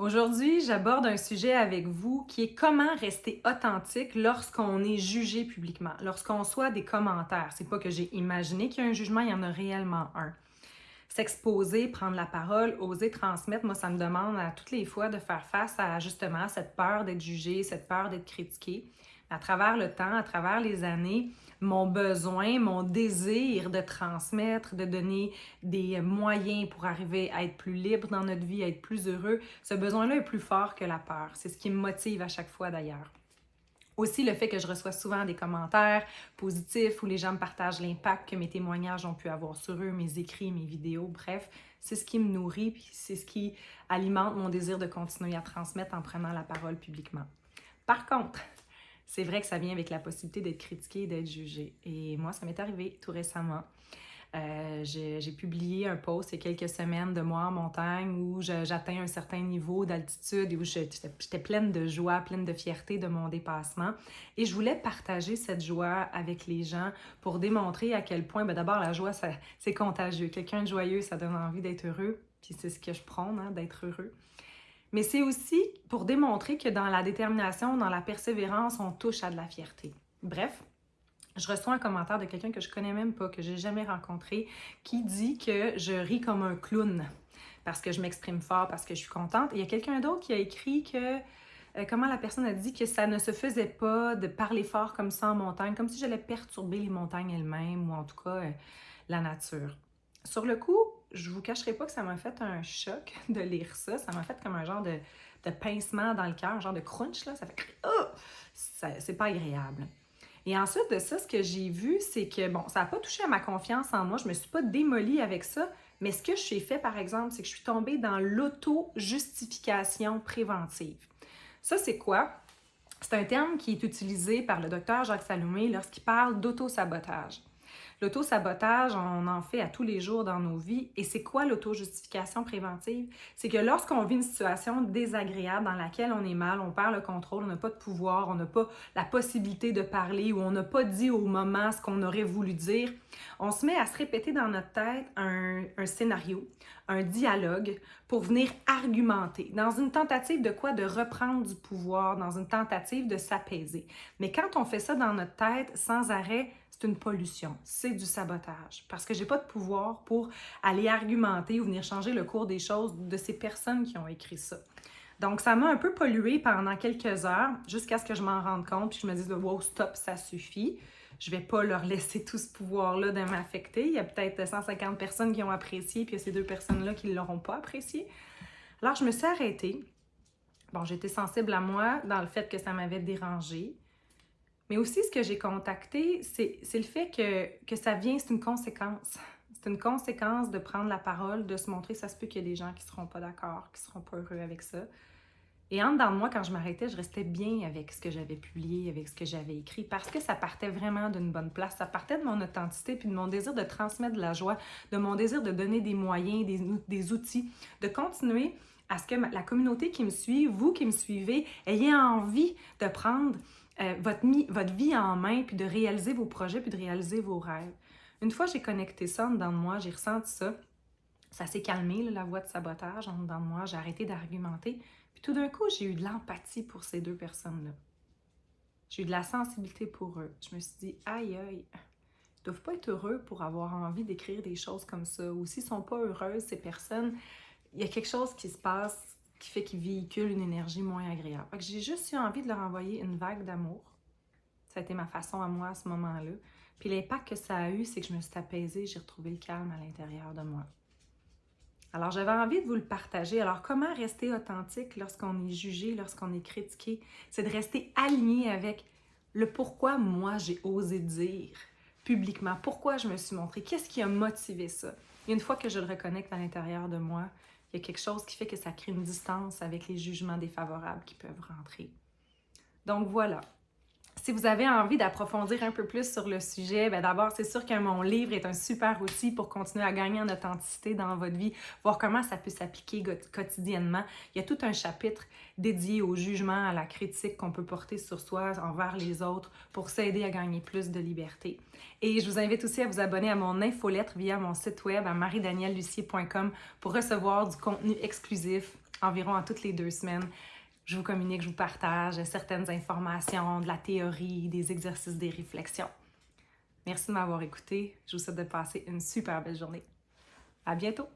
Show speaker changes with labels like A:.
A: Aujourd'hui, j'aborde un sujet avec vous qui est comment rester authentique lorsqu'on est jugé publiquement, lorsqu'on reçoit des commentaires. C'est pas que j'ai imaginé qu'il y a un jugement, il y en a réellement un. S'exposer, prendre la parole, oser transmettre, moi, ça me demande à toutes les fois de faire face à justement cette peur d'être jugé, cette peur d'être critiqué. À travers le temps, à travers les années, mon besoin, mon désir de transmettre, de donner des moyens pour arriver à être plus libre dans notre vie, à être plus heureux, ce besoin-là est plus fort que la peur. C'est ce qui me motive à chaque fois d'ailleurs. Aussi, le fait que je reçois souvent des commentaires positifs où les gens me partagent l'impact que mes témoignages ont pu avoir sur eux, mes écrits, mes vidéos, bref, c'est ce qui me nourrit puis c'est ce qui alimente mon désir de continuer à transmettre en prenant la parole publiquement. Par contre, c'est vrai que ça vient avec la possibilité d'être critiqué et d'être jugé. Et moi, ça m'est arrivé tout récemment. J'ai publié un post il y a quelques semaines de moi en montagne où j'atteins un certain niveau d'altitude et où j'étais pleine de joie, pleine de fierté de mon dépassement. Et je voulais partager cette joie avec les gens pour démontrer à quel point, d'abord, la joie, c'est contagieux. Quelqu'un de joyeux, ça donne envie d'être heureux. Puis c'est ce que je prône, hein, d'être heureux. Mais c'est aussi pour démontrer que dans la détermination, dans la persévérance, on touche à de la fierté. Bref, je reçois un commentaire de quelqu'un que je connais même pas, que j'ai jamais rencontré, qui dit que je ris comme un clown parce que je m'exprime fort, parce que je suis contente. Et il y a quelqu'un d'autre qui a écrit que, comment la personne a dit que ça ne se faisait pas de parler fort comme ça en montagne, comme si j'allais perturber les montagnes elles-mêmes ou en tout cas la nature. Sur le coup, je vous cacherai pas que ça m'a fait un choc de lire ça. Ça m'a fait comme un genre de pincement dans le cœur, un genre de crunch, là. Ça fait oh! C'est pas agréable. Et ensuite de ça, ce que j'ai vu, c'est que, bon, ça n'a pas touché à ma confiance en moi, je ne me suis pas démolie avec ça, mais ce que j'ai fait, par exemple, c'est que je suis tombée dans l'auto-justification préventive. Ça, c'est quoi? C'est un terme qui est utilisé par le docteur Jacques Salomé lorsqu'il parle d'auto-sabotage. L'auto-sabotage, on en fait à tous les jours dans nos vies. Et c'est quoi l'auto-justification préventive? C'est que lorsqu'on vit une situation désagréable dans laquelle on est mal, on perd le contrôle, on n'a pas de pouvoir, on n'a pas la possibilité de parler ou on n'a pas dit au moment ce qu'on aurait voulu dire, on se met à se répéter dans notre tête un scénario, un dialogue pour venir argumenter dans une tentative de quoi? De reprendre du pouvoir, dans une tentative de s'apaiser. Mais quand on fait ça dans notre tête sans arrêt, c'est une pollution, c'est du sabotage. Parce que j'ai pas de pouvoir pour aller argumenter ou venir changer le cours des choses de ces personnes qui ont écrit ça. Donc, ça m'a un peu polluée pendant quelques heures jusqu'à ce que je m'en rende compte puis je me dise, wow, stop, ça suffit. Je vais pas leur laisser tout ce pouvoir-là de m'affecter. Il y a peut-être 150 personnes qui ont apprécié puis il y a ces deux personnes-là qui ne l'auront pas apprécié. Alors, je me suis arrêtée. Bon, j'étais sensible à moi dans le fait que ça m'avait dérangée. Mais aussi, ce que j'ai contacté, c'est le fait que ça vient, c'est une conséquence. C'est une conséquence de prendre la parole, de se montrer. Ça se peut qu'il y ait des gens qui ne seront pas d'accord, qui ne seront pas heureux avec ça. Et en dedans de moi, quand je m'arrêtais, je restais bien avec ce que j'avais publié, avec ce que j'avais écrit, parce que ça partait vraiment d'une bonne place. Ça partait de mon authenticité, puis de mon désir de transmettre de la joie, de mon désir de donner des moyens, des outils, de continuer à ce que la communauté qui me suit, vous qui me suivez, ayez envie de prendre votre vie en main, puis de réaliser vos projets, puis de réaliser vos rêves. Une fois que j'ai connecté ça en dedans de moi, j'ai ressenti ça, ça s'est calmé, là, la voix de sabotage en dedans de moi, j'ai arrêté d'argumenter, puis tout d'un coup, j'ai eu de l'empathie pour ces deux personnes-là. J'ai eu de la sensibilité pour eux. Je me suis dit, aïe, aïe, ils doivent pas être heureux pour avoir envie d'écrire des choses comme ça. Ou s'ils sont pas heureuses, ces personnes, il y a quelque chose qui se passe qui fait qu'ils véhiculent une énergie moins agréable. Fait que j'ai juste eu envie de leur envoyer une vague d'amour. Ça a été ma façon à moi à ce moment-là. Puis l'impact que ça a eu, c'est que je me suis apaisée, j'ai retrouvé le calme à l'intérieur de moi. Alors, j'avais envie de vous le partager. Alors, comment rester authentique lorsqu'on est jugé, lorsqu'on est critiqué? C'est de rester aligné avec le pourquoi moi j'ai osé dire publiquement, pourquoi je me suis montrée, qu'est-ce qui a motivé ça? Et une fois que je le reconnecte à l'intérieur de moi, il y a quelque chose qui fait que ça crée une distance avec les jugements défavorables qui peuvent rentrer. Donc voilà. Si vous avez envie d'approfondir un peu plus sur le sujet, d'abord, c'est sûr que mon livre est un super outil pour continuer à gagner en authenticité dans votre vie, voir comment ça peut s'appliquer quotidiennement. Il y a tout un chapitre dédié au jugement, à la critique qu'on peut porter sur soi envers les autres pour s'aider à gagner plus de liberté. Et je vous invite aussi à vous abonner à mon infolettre via mon site web à mariedaniellucier.com pour recevoir du contenu exclusif environ à toutes les 2 semaines, je vous communique, je vous partage certaines informations, de la théorie, des exercices, des réflexions. Merci de m'avoir écouté. Je vous souhaite de passer une super belle journée. À bientôt!